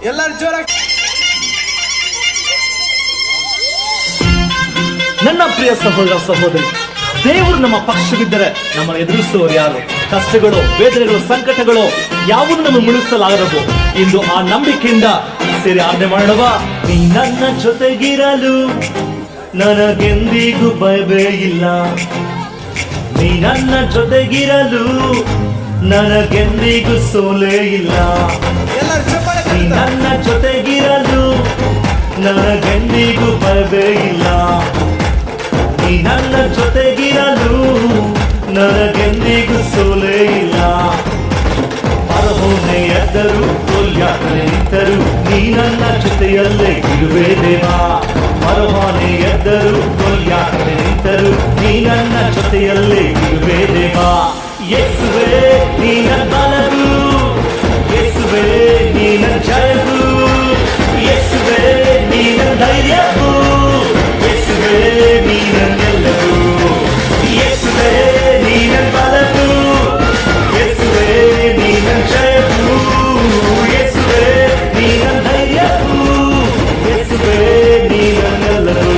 ಎಲ್ಲರೂ ಜೋರಾಗಿ. ನನ್ನ ಪ್ರಿಯ ಸಹೋದರ ಸಹೋದರಿ, ದೇವರು ನಮ್ಮ ಪಕ್ಷವಿದ್ದರೆ ನಮ್ಮನ್ನು ಎದುರಿಸುವವರು ಯಾರು? ಕಷ್ಟಗಳು, ವೇದನೆಗಳು, ಸಂಕಟಗಳು ಯಾವುದು ನಮ್ಮ ಮುಳುಗಿಸಲಾಗದು. ಇಂದು ಆ ನಂಬಿಕೆಯಿಂದ ಸೇರಿ ಆಜ್ಞೆ ಮಾಡುವ. ನೀ ನನ್ನ ಜೊತೆಗಿರಲು ನನಗೆಂದಿಗೂ ಭಯವೇ ಇಲ್ಲ. ನೀ ನನ್ನ ಜೊತೆಗಿರಲು ನನಗೆಂದಿಗೂ ಸೋಲೇ ಇಲ್ಲ. ಎಲ್ಲರೂ ಚಪ್ಪಾಳೆ ನೀ ತಟ್ಟಿ. ನನ್ನ ಜೊತೆಗಿರಲು ನನಗೆಂದಿಗೂ ಭಯವೇ ಇಲ್ಲ. ನೀ ನನ್ನ ಜೊತೆಗಿರಲು ನನಗೆಂದಿಗೂ ಸೋಲೇ ಇಲ್ಲ. ಪರಹೋನೆ ಎದ್ದರು, ಕೊಲ್ಯಾಕನೆ ನಿಂತರು, ನೀ ನನ್ನ ಜೊತೆಯಲ್ಲೇ ಇರುವೆ ದೇವಾ. ಪರಹೋನೆ ಎದ್ದರು, ಕೊಲ್ಯಾಕನೆ ನಿಂತರು, ನೀ ನನ್ನ ಜೊತೆಯಲ್ಲೇ ಇರುವೆ ದೇವಾ. ಯೇಸುವೇ ನೀ ನನ್ನ ಬಲವು, ಯೇಸುವೇ ನೀ ನನ್ನ ಜಯವು, ಯೇಸುವೇ ನೀ ನನ್ನ ಧೈರ್ಯವು, ಯೇಸುವೇ ನೀ ನನ್ನೆಲ್ಲವೂ, ಯೇಸುವೇ ನೀ ನನ್ನ ಬಲವು, ಯೇಸುವೇ ನೀ ನನ್ನ ಜಯವು, ಯೇಸುವೇ ನೀ ನನ್ನ ಧೈರ್ಯವು, ಯೇಸುವೇ ನೀ ನನ್ನೆಲ್ಲವೂ.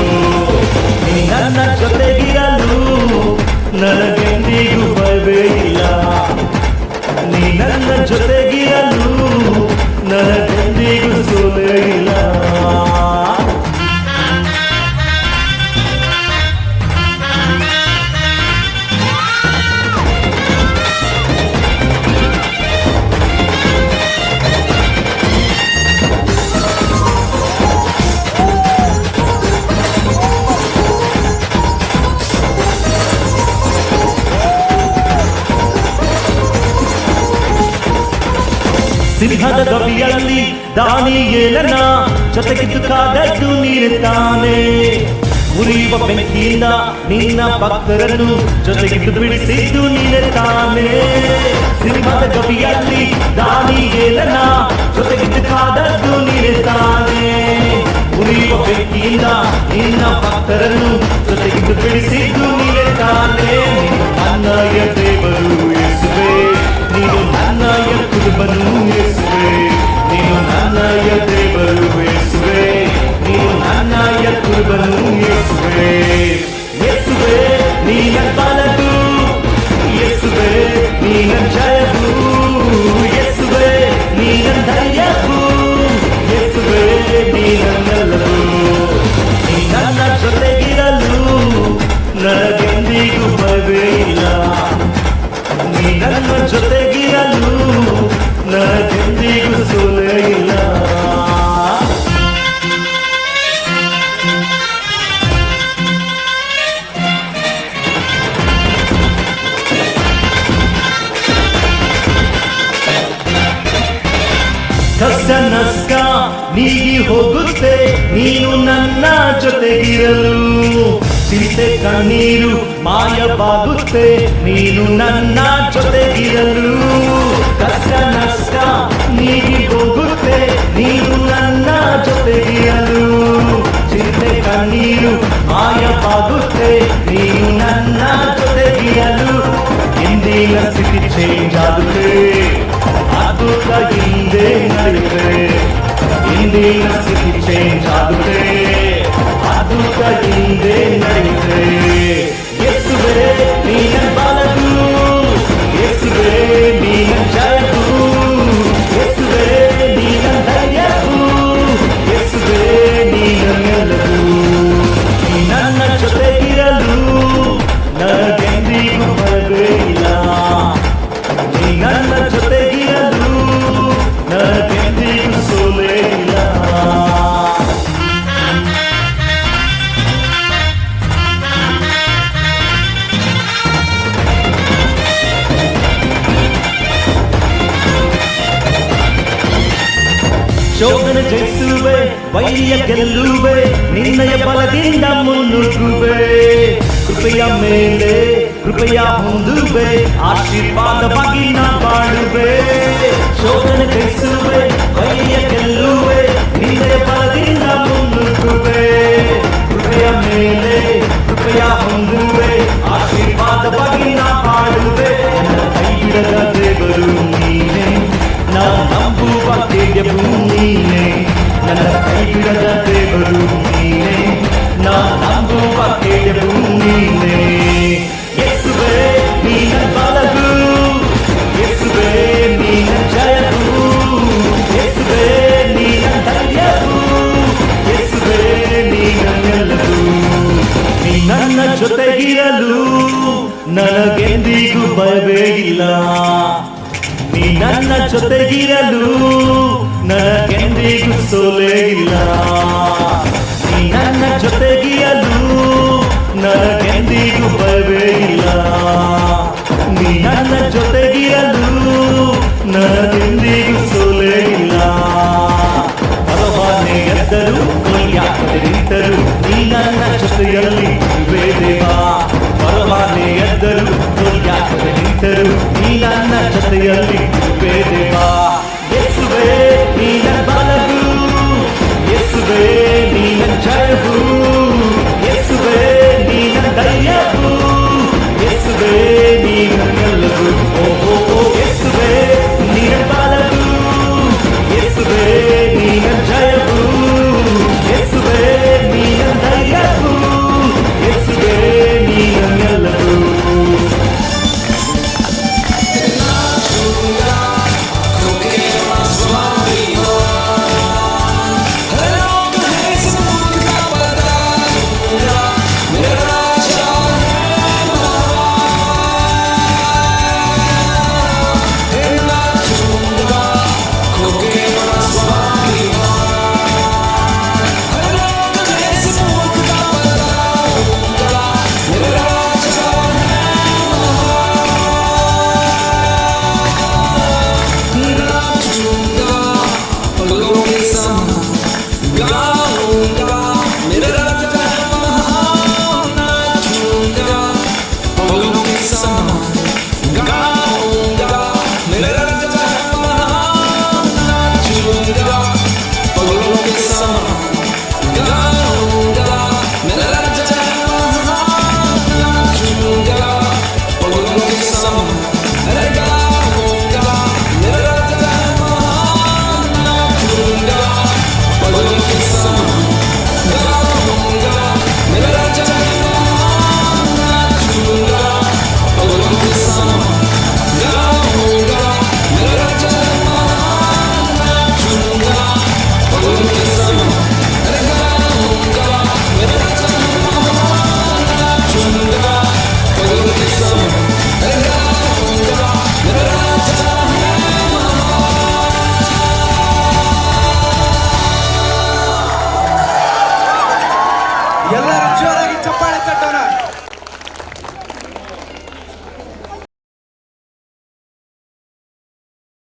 ನೀ ನನ್ನ ಜೊತೆಗಿರಲು ನನಗೆಂದಿಗೂ ಭಯವೇ ಇಲ್ಲ. ನೀ ನನ್ನ ಜೊತೆಗಿರಲು ನನಗೆಂದಿಗೂ ಸೋಲೇ ಇಲ್ಲ. ಸಿಂಹದ ಗವಿಯಲ್ಲಿ ದಾನಿಯೇಲನ ಜೊತೆಗಿದ್ದು ಕಾದದ್ದು ನೀನೆ ತಾನೇ. ಉರಿಯುವ ಬೆಂಕಿಯಿಂದ ನಿನ್ನ ಭಕ್ತರನ್ನು ಜೊತೆಗಿದ್ದು ಬಿಡಿಸಿದ್ದು ನೀನೆ ತಾನೇ. ಸಿಂಹದ ಗವಿಯಲ್ಲಿ ದಾನಿಯೇಲನ ಜೊತೆಗಿದ್ದು ಕಾದದ್ದು ನೀನೆ ತಾನೇ. ಉರಿಯುವ ಬೆಂಕಿಯಿಂದ ನಿನ್ನ ಭಕ್ತರನ್ನು ಜೊತೆಗಿದ್ದು ಬಿಡಿಸಿದ್ದು ನೀನೆ ತಾನೇ. ನನ್ನಯ ದೇವರು ಯೇಸುವೇ, ನೀನು ನನ್ನಯ ಕುರುಬನು ಯೇಸುವೇ, ನೀನು ನನ್ನಯ ದೇವರು ಯೇಸುವೇ, ನೀನು ನನ್ನಯ ಕುರುಬನು ಯೇಸುವೇ. ಯೇಸುವೇ ನೀ ನನ್ನ ಬಲವು, ಯೇಸುವೇ ನೀ ನನ್ನ ಜಯವು, ಯೇಸುವೇ ನೀ ನನ್ನ ಧೈರ್ಯವು, ಯೇಸುವೇ ನೀ ನನ್ನೆಲ್ಲವೂ. ನೀ ನನ್ನ ಜೊತೆಗಿರಲು ನನಗೆಂದಿಗೂ ಭಯವೇ ಇಲ್ಲ. ನೀ ನನ್ನ ಜೊತೆಗಿರಲು ನನಗೆಂದಿಗೂ ಸೋಲೇ ಇಲ್ಲ. ಕಷ್ಟ ನಷ್ಟ ನೀಗಿ ಹೋಗುತ್ತೆ ನೀನು ನನ್ನ ಜೊತೆಗಿರಲು. ಚಿಂತೆ ಕಣ್ಣೀರು ಮಾಯವಾಗುತ್ತೆ ನೀನು ನನ್ನ ಜೊತೆಗಿರಲು. ಕಷ್ಟ ನಷ್ಟ ನೀಗಿ ಹೋಗುತ್ತೆ ನೀನು ನನ್ನ ಜೊತೆಗಿರಲು. ಚಿಂತೆ ಕಣ್ಣೀರು ಮಾಯವಾಗುತ್ತೆ ನೀನು ನನ್ನ ಜೊತೆಗಿರಲು. ಇಂದಿನ ಸ್ಥಿತಿ ಚೇಂಜ್ ಆಗುತ್ತೆ, ಅದ್ಭುತ ಹಿಂದೆ ನಡೆಯುತ್ತೆ. ಇಂದಿನ ಸ್ಥಿತಿ ಚೇಂಜ್ ಆಗುತ್ತೆ, ಅದ್ಭುತ ಹಿಂದೆ ನಡೆಯುತ್ತೆ. ಯೇಸುವೇ ನೀ ನನ್ನ ಬಲವು, ಯೇಸುವೇ ನೀ ನನ್ನ ಜಯವು, ಯೇಸುವೇ ನೀ ನನ್ನ ಧೈರ್ಯವು, ಯೇಸುವೇ ನೀ ನನ್ನೆಲ್ಲವೂ. ನೀ ನನ್ನ ಜೊತೆಗಿರಲು ನನಗೆಂದಿಗೂ ಭಯವೇ ಇಲ್ಲ. ನೀ ನನ್ನ ಜೊತೆಗಿರಲು ನನಗೆಂದಿಗೂ ಸೋಲೇ ಇಲ್ಲ. ಶೋಧನೆ ಜಯಿಸುವೆ, ವೈರಿಯ ಗೆಲ್ಲುವೆ, ನಿನ್ನಯ ಬಲದಿಂದ ಮುನ್ನುಗ್ಗುವೆ. ಕೃಪೆಯ ಮೇಲೆ ಕೃಪೆಯ ಹೊಂದುವೆ, ಆಶೀರ್ವಾದವಾಗಿ ನಾ ಬಾಳುವೆ. ಶೋಧನೆ ಜಯಿಸುವೆ, ವೈರಿಯ ಗೆಲ್ಲುವೆ, ನಿನ್ನಯ ಬಲದಿಂದ ಮುನ್ನುಗ್ಗುವೆ. ಕೃಪೆಯ ಮೇಲೆ ಕೃಪೆಯ ಹೊಂದುವೆ, ಆಶೀರ್ವಾದವಾಗಿ ನಾ ಬಾಳುವೆ. ನನ್ನ ಕೈ ಬಿಡದ ದೇವರು ನೀನೆ, ನಾ ನಂಬುವ ಧೈರ್ಯವೂ ನೀನೆ. ನೀ ನನ್ನ ಜೊತೆಗಿರಲು ನನಗೆಂದಿಗೂ ಸೋಲೇ ಇಲ್ಲ. ನೀ ನನ್ನ ಜೊತೆಗಿರಲು ನನಗೆಂದಿಗೂ ಭಯವೇ ಇಲ್ಲ. ನೀ ನನ್ನ ಜೊತೆಗಿರಲು ನನಗೆಂದಿಗೂ ಸೋಲೇ ಇಲ್ಲ. ಬಲವಾನೆ ಎದ್ದರು ಕೊಯ್ಯಾಕದೆ ನಿಂತರು ನೀ ನನ್ನ ಜೊತೆಯಲ್ಲಿ ಇರುವೆ ದೇವಾ. ಬಲವಾನೆ ಎದ್ದರು ಕೊಯ್ಯಾಕದೆ ನಿಂತರು ನೀ ನನ್ನ ಜೊತೆಯಲ್ಲಿ